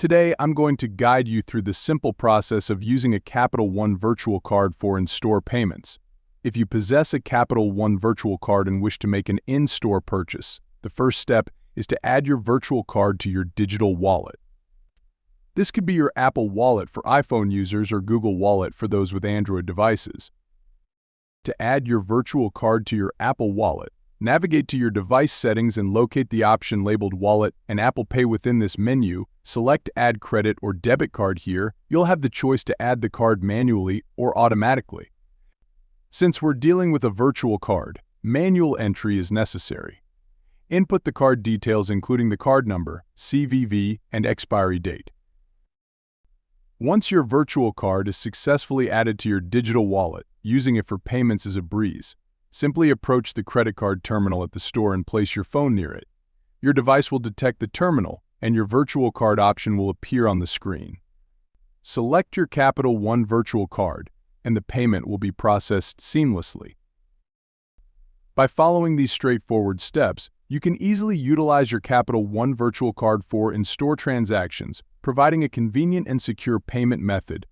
Today, I'm going to guide you through the simple process of using a Capital One virtual card for in-store payments. If you possess a Capital One virtual card and wish to make an in-store purchase, the first step is to add your virtual card to your digital wallet. This could be your Apple Wallet for iPhone users or Google Wallet for those with Android devices. To add your virtual card to your Apple Wallet, navigate to your device settings and locate the option labeled Wallet and Apple Pay within this menu. Select Add Credit or Debit Card here. You'll have the choice to add the card manually or automatically. Since we're dealing with a virtual card, manual entry is necessary. Input the card details including the card number, CVV, and expiry date. Once your virtual card is successfully added to your digital wallet, using it for payments is a breeze. Simply approach the credit card terminal at the store and place your phone near it. Your device will detect the terminal, and your virtual card option will appear on the screen. Select your Capital One virtual card, and the payment will be processed seamlessly. By following these straightforward steps, you can easily utilize your Capital One virtual card for in-store transactions, providing a convenient and secure payment method